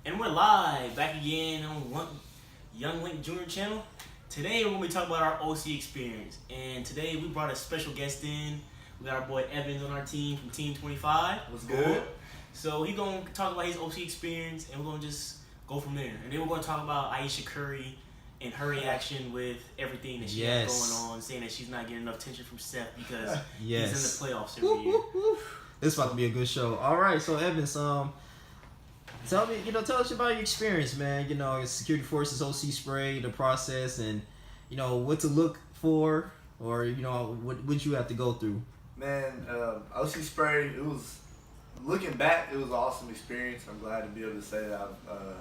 And we're live back again on Young Link Junior channel. Today we're going to be talking about our OC experience. And today we brought a special guest in. We got our boy Evans on our team from Team 25. What's good? So he's going to talk about his OC experience and we're going to just go from there. And then we're going to talk about Ayesha Curry and her reaction with everything that she has going on, saying that she's not getting enough attention from Steph because he's in the playoffs every year. This is about to be a good show. All right, so Evans, tell us about your experience, man. Security Forces OC spray, the process, and what to look for, or what you have to go through. Man, OC spray. It was looking back, it was an awesome experience. I'm glad to be able to say that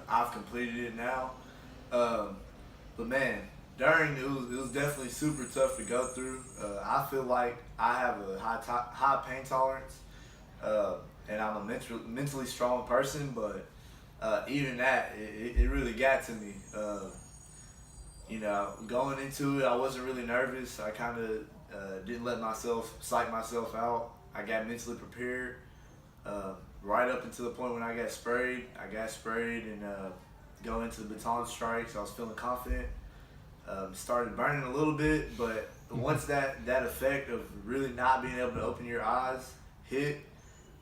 I've completed it now. But man, during it was definitely super tough to go through. I feel like I have a high pain tolerance, and I'm a mentally strong person, but even that, it really got to me. Going into it, I wasn't really nervous. I kind of didn't let myself psych myself out. I got mentally prepared. Right up until the point when I got sprayed, and going into the baton strikes, I was feeling confident. Started burning a little bit, but once that effect of really not being able to open your eyes hit,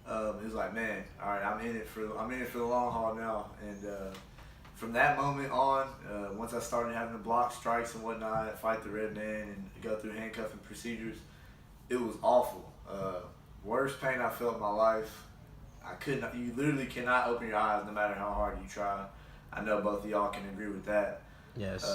it was like, man, all right, I'm in it for the long haul now. And from that moment on, once I started having to block strikes and whatnot, fight the red man, and go through handcuffing procedures, it was awful. Worst pain I felt in my life. You literally cannot open your eyes no matter how hard you try. I know both of y'all can agree with that. Yes.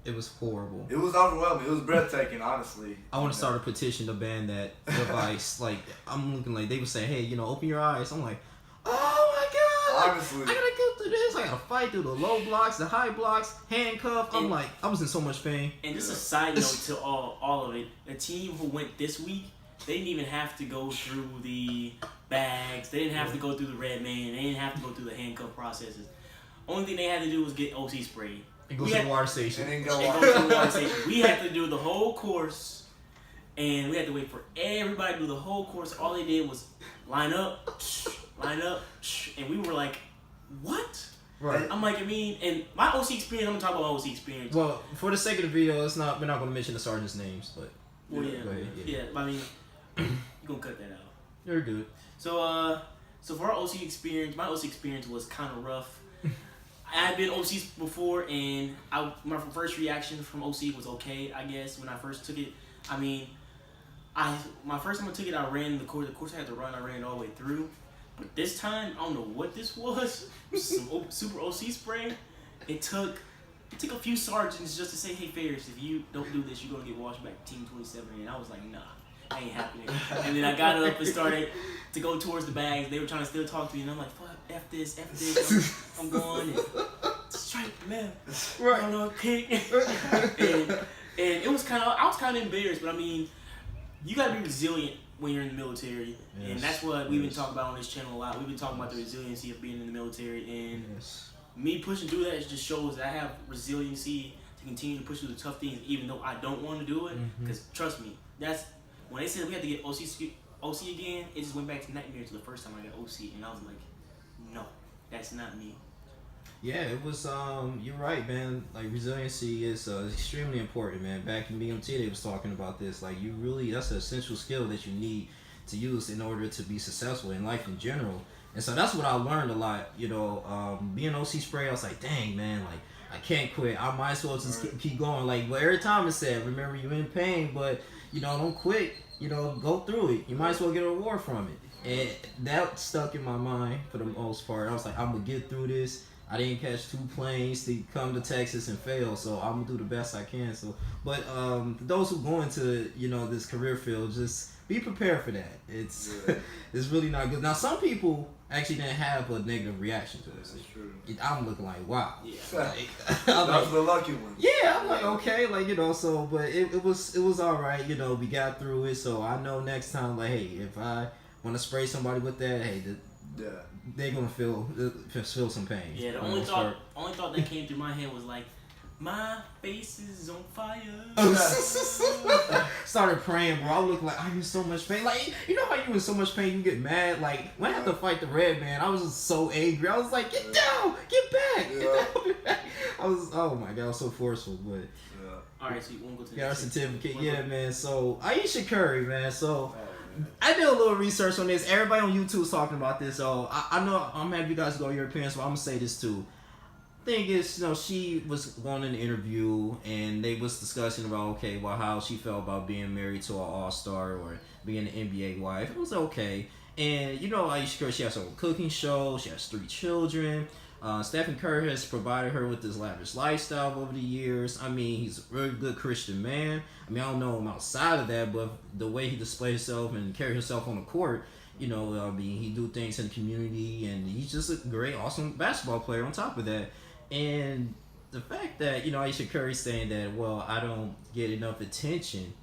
It was horrible. It was overwhelming. It was breathtaking, honestly. I want to start a petition to ban that device. Like, I'm looking like they were saying, hey, open your eyes. I'm like, oh my God. Honestly. I gotta go through this. I gotta fight through the low blocks, the high blocks, handcuff. I'm like, I was in so much pain. And just a side note to all of it, the team who went this week, they didn't even have to go through the bags. They didn't have to go through the red man. They didn't have to go through the handcuff processes. Only thing they had to do was get OC sprayed. And go to the water station. And then go to the water station. We had to do the whole course, and we had to wait for everybody to do the whole course. All they did was line up, and we were like, what? Right. I'm like, and my OC experience, I'm going to talk about my OC experience. Well, for the sake of the video, we're not going to mention the sergeant's names, but... Well, yeah, you're going to cut that out. You're good. So for our OC experience, my OC experience was kind of rough. I had been OC before, and my first reaction from OC was okay, I guess, when I first took it. My first time I took it, I ran the course. The course I had to run, I ran it all the way through. But this time, I don't know what this was. Some super OC spray. It took a few sergeants just to say, hey, Ferris, if you don't do this, you're going to get washed back to Team 27. And I was like, nah, that ain't happening. And then I got up and started to go towards the bags. They were trying to still talk to me, and I'm like, fuck, F this. I'm going. And strike, man. Right. No, kick. and it was I was kind of embarrassed, but you got to be resilient when you're in the military. Yes. And that's what we've been talking about on this channel a lot. We've been talking about the resiliency of being in the military. And me pushing through that just shows that I have resiliency to continue to push through the tough things, even though I don't want to do it. Because trust me, when they said we had to get OC again, it just went back to nightmares to the first time I got OC, and I was like, no, that's not me. Yeah, it was. You're right, man. Like, resiliency is extremely important, man. Back in BMT, they was talking about this. Like, that's an essential skill that you need to use in order to be successful in life in general. And so that's what I learned a lot. Being OC spray, I was like, dang, man, like, I can't quit. I might as well just keep going. Like, but every time it said, remember, you're in pain, but don't quit. Go through it. You might as well get a reward from it. And that stuck in my mind for the most part. I was like, I'm gonna get through this. I didn't catch 2 planes to come to Texas and fail, so I'm gonna do the best I can. So, but those who go into this career field, just be prepared for that. It's it's really not good. Now, some people actually didn't have a negative reaction to this. That's true. I'm looking like, wow. Yeah. That was the lucky one. Yeah, I'm like, okay, like, so, but it was all right. We got through it, so I know next time, like, hey, if I want to spray somebody with that, hey, they're gonna feel some pain. Yeah, the only thought that came through my head was like, My face is on fire. Started praying, bro. I look like I'm in so much pain. Like, you know how you in so much pain, you get mad. Like when I had to fight the red man, I was just so angry. I was like, get down, get back, get down, get back. I was, oh my god, I was so forceful. But All right, so you want to go to the got our next certificate, one? yeah, man. So Aisha Curry, man. So. man. I did a little research on this. Everybody on YouTube is talking about this, so I know I'm gonna have you guys go your opinions, but I'm gonna say this too. Thing is, she was going in an interview and they was discussing about how she felt about being married to an all-star or being an NBA wife. It was okay. And Aisha Curry, she has her own cooking show. She has 3 children. Stephen Curry has provided her with this lavish lifestyle over the years. I mean, he's a really good Christian man. I mean, I don't know him outside of that, but the way he displays himself and carries himself on the court, I mean, he do things in the community, and he's just a great, awesome basketball player on top of that. And the fact that, Aisha Curry saying that, well, I don't get enough attention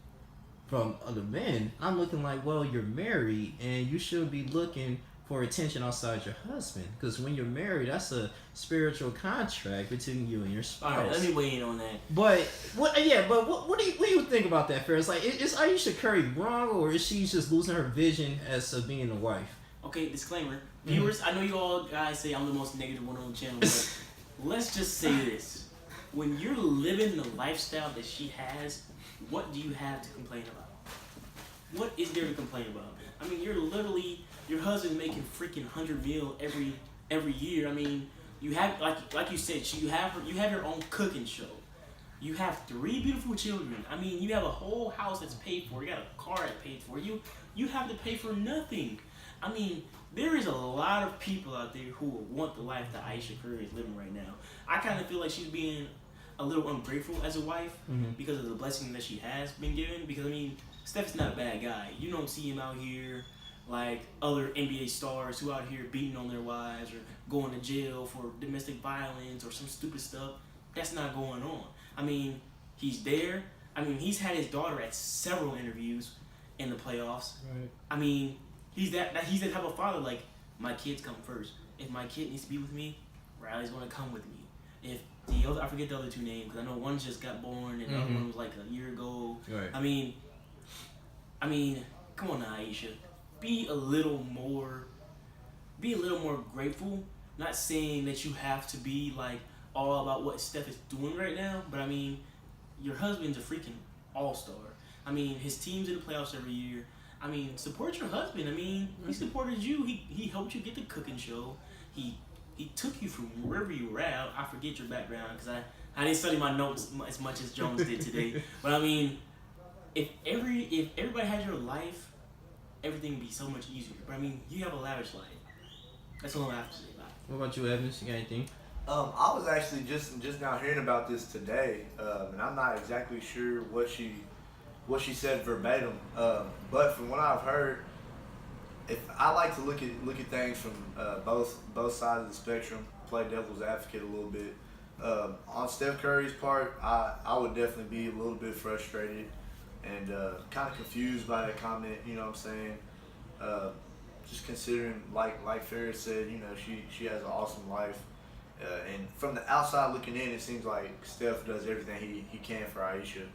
from other men, I'm looking like, well, you're married, and you should be looking for attention outside your husband, because when you're married, that's a spiritual contract between you and your spouse. All right, let me weigh in on that. But what do you think about that, Ferris? Like, is Aisha Curry wrong, or is she just losing her vision as of being a wife? Okay, disclaimer, viewers. I know you all guys say I'm the most negative one on the channel, but let's just say this: when you're living the lifestyle that she has, what do you have to complain about? What is there to complain about? I mean, you're literally. Your husband making freaking 100 mil every year. I mean, you have like you said, you have your own cooking show. You have 3 beautiful children. I mean, you have a whole house that's paid for. You got a car that's paid for. You have to pay for nothing. I mean, there is a lot of people out there who will want the life that Aisha Curry is living right now. I kind of feel like she's being a little ungrateful as a wife because of the blessing that she has been given. Because I mean, Steph's not a bad guy. You don't see him out here like other NBA stars who out here beating on their wives or going to jail for domestic violence or some stupid stuff. That's not going on. I mean, he's there. I mean, he's had his daughter at several interviews in the playoffs. Right. I mean, he's that type of father. Like, my kids come first. If my kid needs to be with me, Riley's going to come with me. If the other, I forget the other 2 names because I know one just got born and the other one was like a year ago. Right. I mean, come on now, Aisha. Be a little more grateful. Not saying that you have to be like all about what Steph is doing right now, but I mean, your husband's a freaking all-star. I mean, his team's in the playoffs every year. I mean, support your husband. I mean, he supported you. He helped you get the cooking show. He took you from wherever you were at. I forget your background because I didn't study my notes as much as Jones did today. But I mean, if everybody had your life, everything would be so much easier. But I mean, you have a lavish life. That's all I have to say about it. What about you, Evans? You got anything? I was actually just now hearing about this today, and I'm not exactly sure what she said verbatim. But from what I've heard, if I like to look at things from both sides of the spectrum, play devil's advocate a little bit. On Steph Curry's part, I would definitely be a little bit frustrated and kind of confused by that comment. You know what I'm saying? Just considering, like Ferris said, she has an awesome life. And from the outside looking in, it seems like Steph does everything he can for Aisha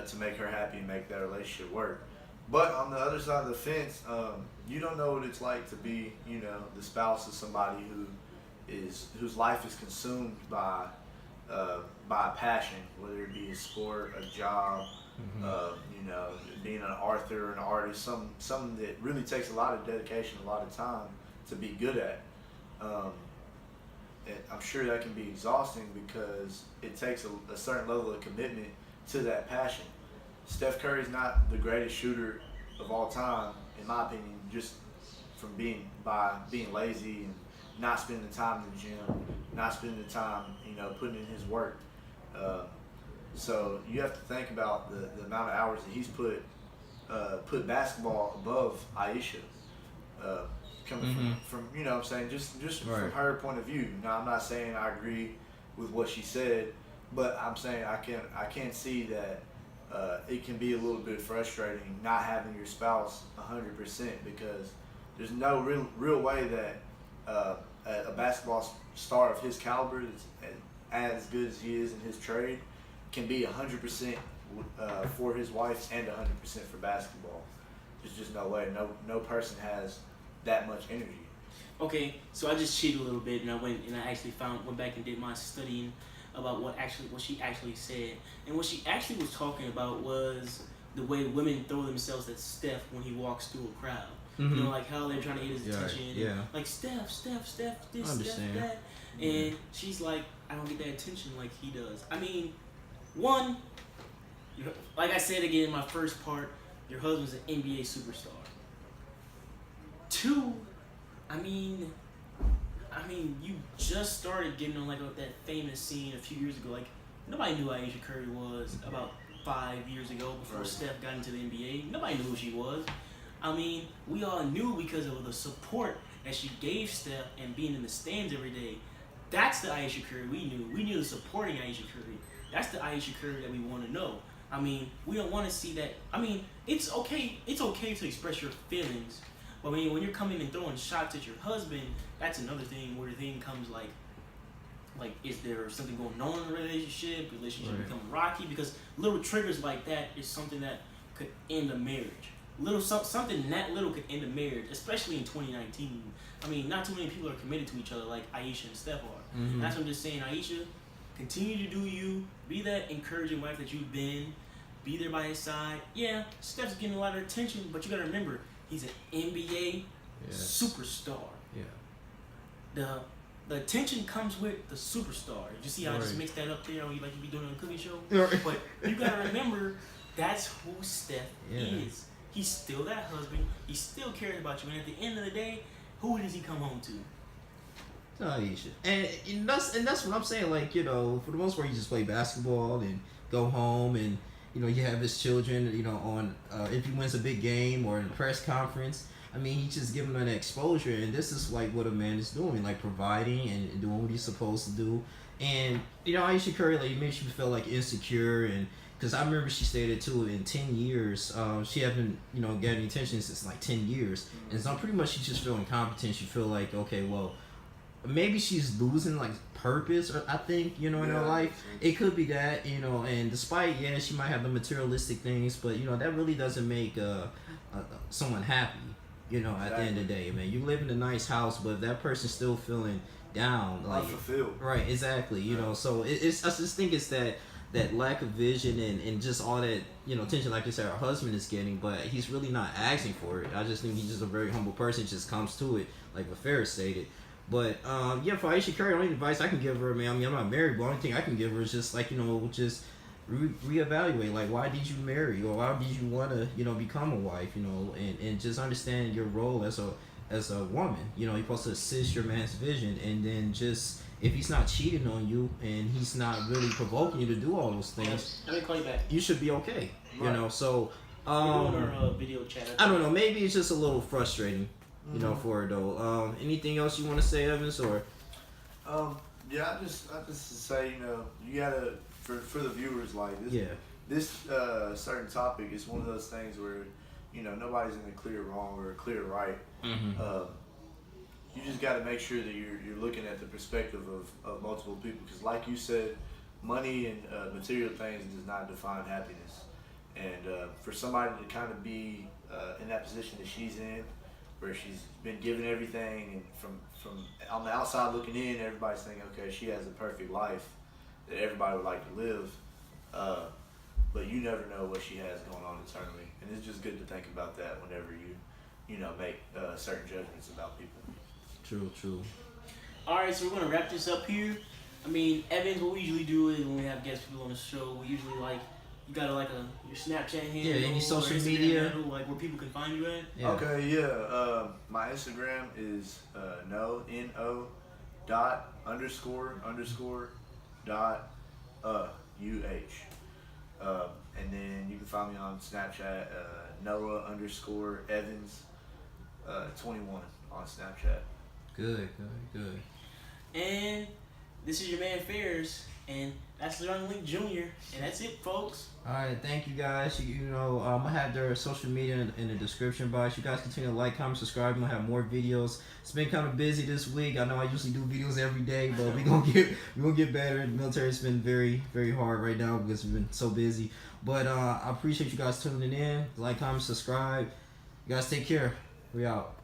to make her happy and make that relationship work. But on the other side of the fence, you don't know what it's like to be, the spouse of somebody whose life is consumed by a passion, whether it be a sport, a job, being an author, an artist, something that really takes a lot of dedication, a lot of time to be good at. And I'm sure that can be exhausting because it takes a certain level of commitment to that passion. Steph Curry's not the greatest shooter of all time, in my opinion, just from being lazy and not spending the time in the gym, not spending the time, putting in his work. So you have to think about the amount of hours that he's put basketball above Aisha. Coming from what I'm saying, just right. From her point of view. Now, I'm not saying I agree with what she said, but I'm saying I can see that it can be a little bit frustrating not having your spouse 100% because there's no real way that a basketball star of his caliber as good as he is in his trade, can be 100% for his wife and 100% for basketball. There's just no way. No person has that much energy. Okay, so I just cheated a little bit, and I went actually went back and did my studying about what she actually said, and what she actually was talking about was the way women throw themselves at Steph when he walks through a crowd. Mm-hmm. You know, like how they're trying to get his attention. Yeah. Like Steph, this, understand. Steph, that, and she's like, I don't get that attention like he does. I mean, one, like I said again in my first part, your husband's an NBA superstar. Two, I mean, you just started getting on like that famous scene a few years ago. Like nobody knew who Ayesha Curry was about 5 years ago before Right. Steph got into the NBA. Nobody knew who she was. I mean, we all knew because of the support that she gave Steph and being in the stands every day. That's the Ayesha Curry we knew. We knew the supporting Ayesha Curry. That's the Ayesha Curry that we want to know. I mean, we don't want to see that. I mean, it's okay. It's okay to express your feelings. But when you're coming and throwing shots at your husband, that's another thing where the thing comes like, is there something going on in the relationship? Relationship Right. become rocky? Because little triggers like that is something that could end a marriage. Something that little could end a marriage, especially in 2019. I mean, not too many people are committed to each other like Ayesha and Steph are. Mm-hmm. That's what I'm just saying. Ayesha, continue to do you. Be that encouraging wife that you've been. Be there by his side. Yeah, Steph's getting a lot of attention, but you gotta remember, he's an NBA superstar. Yeah. The attention comes with the superstar. You see how I just Right. mixed that up there? Like you be doing on a cooking show? Right. But you gotta remember, that's who Steph Yeah. is. He's still that husband. He still cares about you. And at the end of the day, who does he come home to? Ayesha. And that's what I'm saying. Like, you know, for the most part, you just play basketball and go home, and you know, you have his children. You know, on if he wins a big game or in a press conference. I mean, he's just giving them an exposure, and this is like what a man is doing, like providing and doing what he's supposed to do. And you know, Ayesha Curry, like, makes you feel like insecure, and because I remember she stated too, in 10 years, she hadn't, you know, getting attention since like 10 years, and so pretty much she's just feeling competent. She feel like, okay, well, maybe she's losing like purpose, or I think, you know, in her life. It could be that, you know, and despite, yeah, she might have the materialistic things, but you know, that really doesn't make someone happy. You know, at the end of the day, man, you live in a nice house, but if that person's still feeling down, like, Unfulfilled. right, exactly, you know, so it's I just think it's that lack of vision and just all that, you know, attention, like you said, her husband is getting, but he's really not asking for it. I just think he's just a very humble person, just comes to it, like what Ferris stated. But yeah, for Ayesha Curry, the only advice I can give her, man, I mean, I'm not married, but the only thing I can give her is just, like, you know, just reevaluate, like, why did you marry, or why did you want to, you know, become a wife, you know, and just understand your role as a woman. You know, you're supposed to assist your man's vision, and then just, if he's not cheating on you and he's not really provoking you to do all those things, Let me call you back. you should be okay. You know, so We're doing our video chat. I don't know, maybe it's just a little frustrating, you know, for her though. Anything else you want to say, Evans, or? Yeah, I just say, you know, you gotta, for the viewers, like this. Yeah. This certain topic is one of those things where, you know, nobody's in a clear wrong or a clear right. Mm-hmm. You just got to make sure that you're looking at the perspective of multiple people, because, like you said, money and material things does not define happiness. And for somebody to kind of be in that position that she's in, where she's been given everything, and from on the outside looking in, everybody's thinking, okay, she has a perfect life that everybody would like to live. But you never know what she has going on internally, and it's just good to think about that whenever you know, make certain judgments about people. True. All right, so we're gonna wrap this up here. I mean, Evans, what we usually do is when we have guest people on the show, we usually like, you got your Snapchat handle, Yeah, any social or Instagram media, handle, like where people can find you at. Yeah. Okay, yeah. My Instagram is no dot underscore dot and then you can find me on Snapchat, Noah underscore Evans 21 on Snapchat. Good. And This is your man Fairs, and that's Leon Link Jr. And that's it, folks. All right, thank you guys. You know, I'm gonna have their social media in the description box. You guys continue to like, comment, subscribe. I'm gonna have more videos. It's been kind of busy this week. I know I usually do videos every day, but we gonna get better. The military's been very, very hard right now because we've been so busy. But I appreciate you guys tuning in. Like, comment, subscribe. You guys take care. We out.